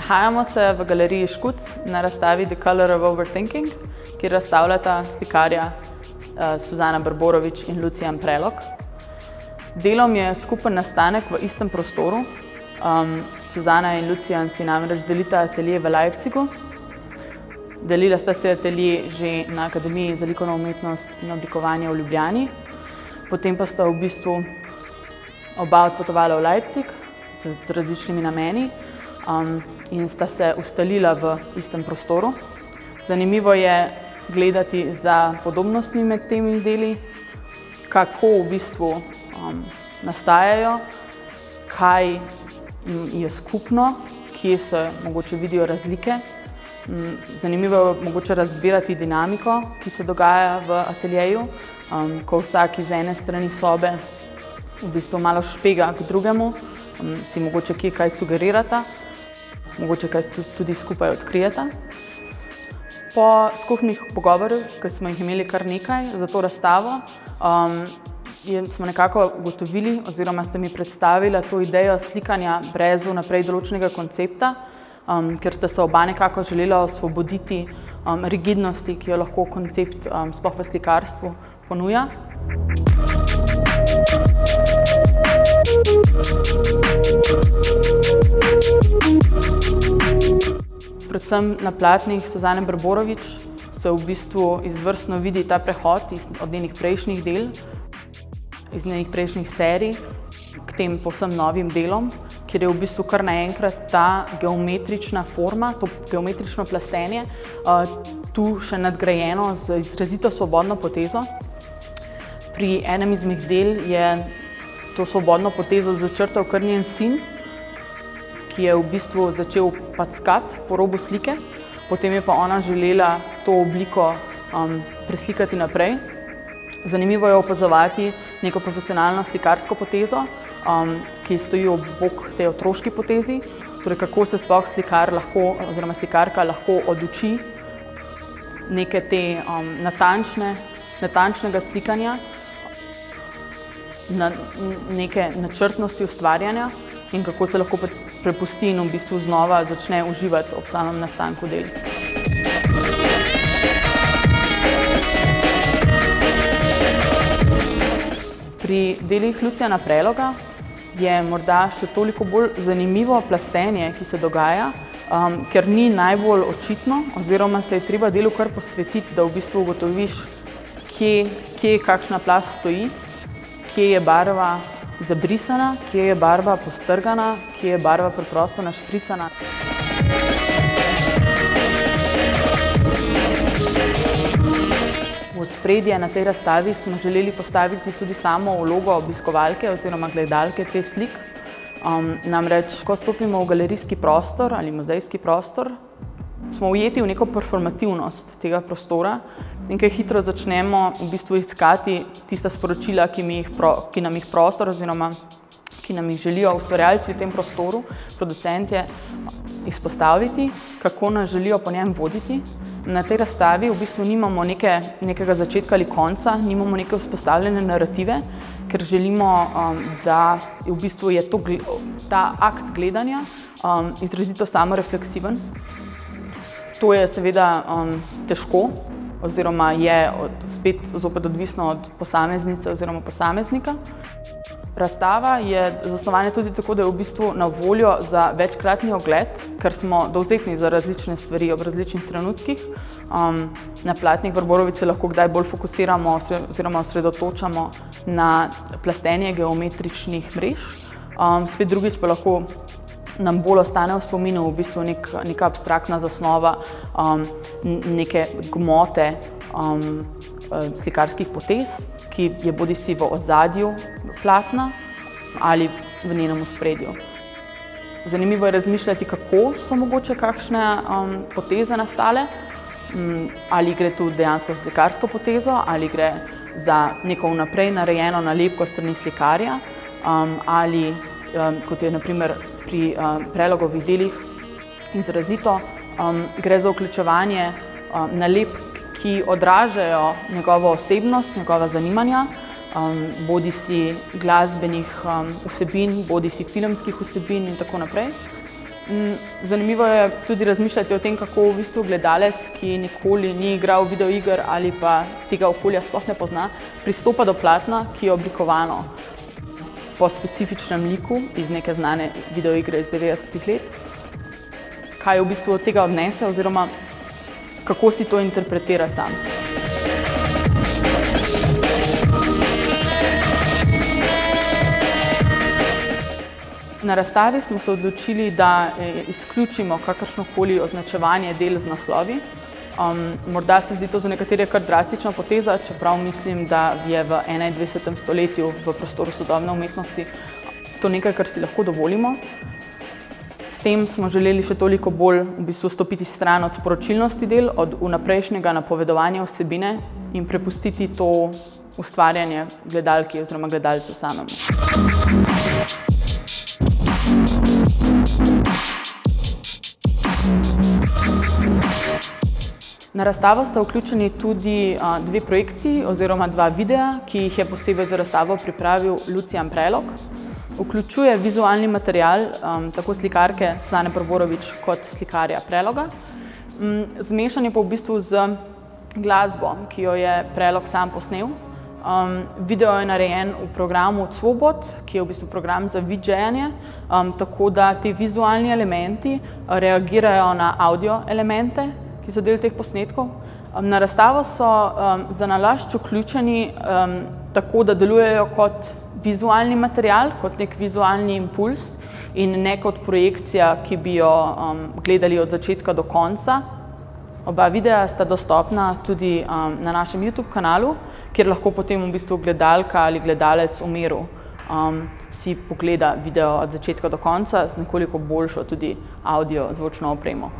Nahajamo se v galeriji Škuc na razstavi The Color of Overthinking, kjer razstavljata slikarja Suzana Brborović in Lucijan Prelog. Delom je skupen nastanek v istem prostoru. Suzana in Lucijan si namreč delita atelje v Leipzigu. Delila sta se atelje že na Akademiji za likovno umetnost in oblikovanje v Ljubljani. Potem pa sta v bistvu oba odpotovala v Leipzig z različnimi nameni in sta se ustalila v istem prostoru. Zanimivo je gledati za podobnostmi med temi deli, kako v bistvu nastajajo, kaj je skupno, kje se mogoče vidijo razlike. Zanimivo je mogoče razbirati dinamiko, ki se dogaja v ateljeju, ko vsak iz ene strani sobe v bistvu malo špega k drugemu, si mogoče kje kaj sugerirata, mogoče kaj tudi skupaj odkrijeta. Po skupnih pogovorih, ki smo jih imeli kar nekaj za to razstavo, smo nekako ugotovili oziroma ste mi predstavila to idejo slikanja brez vnaprej določenega koncepta, ker sta se oba nekako želela osvoboditi rigidnosti, ki jo lahko koncept sploh v slikarstvu ponuja. Predvsem na platnih Suzane Brborović se v bistvu izvrstno vidi ta prehod od njenih prejšnjih del, iz njenih prejšnjih serij k tem povsem novim delom, kjer je v bistvu kar naenkrat ta geometrična forma, to geometrično plastenje, tu še nadgrajeno z izrazito svobodno potezo. Pri enem izmed del je to svobodno potezo začrtal kar njen sin, ki je v bistvu začel packati po robu slike, potem je pa ona želela to obliko preslikati naprej. Zanimivo je opazovati neko profesionalno slikarsko potezo, ki stoji ob bok tej otroški potezi, torej kako se sploh slikar lahko oziroma slikarka lahko oduči neke te natančnega slikanja, neke načrtnosti ustvarjanja in kako se lahko prepusti in v bistvu znova začne uživati ob samem nastanku del. Pri delih Lucijana Preloga je morda še toliko bolj zanimivo plastenje, ki se dogaja, ker ni najbolj očitno oziroma se je treba delu kar posvetiti, da v bistvu ugotoviš, kje kakšna plast stoji, kje je barva zabrisana, kje je barva postrgana, kje je barva preprosto našpricana. V ospredje na tej razstavi smo želeli postaviti tudi samo vlogo obiskovalke oziroma gledalke teh slik. Namreč, ko stopimo v galerijski prostor ali muzejski prostor, smo ujeti v neko performativnost tega prostora in kaj hitro začnemo v bistvu iskati tista sporočila, ki nam jih prostor oziroma ki nam jih želijo ustvarjalci v tem prostoru, producentje, izpostaviti, kako nas želijo po njem voditi. Na tej razstavi v bistvu nimamo nekega začetka ali konca, nimamo neke vzpostavljene narative, ker želimo, da v bistvu je ta akt gledanja izrazito samorefleksiven. To je seveda težko oziroma je zopet odvisno od posameznice oziroma posameznika. Razstava je zasnovana tudi tako, da je v bistvu na voljo za večkratni ogled, ker smo dovzetni za različne stvari ob različnih trenutkih. Na platnih Brborović se lahko kdaj bolj fokusiramo oziroma osredotočamo na plastenje geometričnih mrež. Spet drugič pa lahko nam bolj ostane v spominu v bistvu neka abstraktna zasnova, neke gmote slikarskih potez, ki je bodisi v ozadju platna ali v njenem ospredju. Zanimivo je razmišljati, kako so mogoče kakšne poteze nastale, ali gre tu dejansko za slikarsko potezo, ali gre za neko vnaprej narejeno nalepko strani slikarja, ali kot je na primer pri Prelogovih delih izrazito, gre za vključevanje nalepk, ki odražajo njegovo osebnost, njegova zanimanja, bodisi glasbenih vsebin, bodisi filmskih vsebin in tako naprej. Zanimivo je tudi razmišljati o tem, kako v bistvu gledalec, ki nikoli ni igral videoiger ali pa tega okolja sploh ne pozna, pristopa do platna, ki je oblikovano po specifičnem liku iz neke znane videoigre iz 90-ih let. Kaj v bistvu od tega odnese oziroma kako si to interpretira sam. Na razstavi smo se odločili, da izključimo kakršnokoli označevanje del z naslovi. Morda se zdi to za nekatere kar drastična poteza, čeprav mislim, da je v 21. stoletju v prostoru sodobne umetnosti to nekaj, kar si lahko dovolimo. S tem smo želeli še toliko bolj v bistvu stopiti stran od sporočilnosti del, od vnaprejšnjega napovedovanja vsebine in prepustiti to ustvarjanje gledalki oziroma gledalcu samemu. Na razstavo sta vključeni tudi dve projekciji oziroma dva videa, ki jih je posebej za razstavo pripravil Lucijan Prelog. Vključuje vizualni material tako slikarke Suzane Brborović kot slikarja Preloga. Zmešan je pa v bistvu z glasbo, ki jo je Prelog sam posnel. Video je narejen v programu Cvobot, ki je v bistvu program za vidžejanje, tako da ti vizualni elementi reagirajo na audio elemente, ki so del teh posnetkov. Na razstavo so zanalašč vključeni tako, da delujejo kot vizualni material, kot nek vizualni impuls in ne kot projekcija, ki bi jo gledali od začetka do konca. Oba videa sta dostopna tudi na našem YouTube kanalu, kjer lahko potem v bistvu gledalka ali gledalec v miru si pogleda video od začetka do konca z nekoliko boljšo tudi audio zvočno opremo.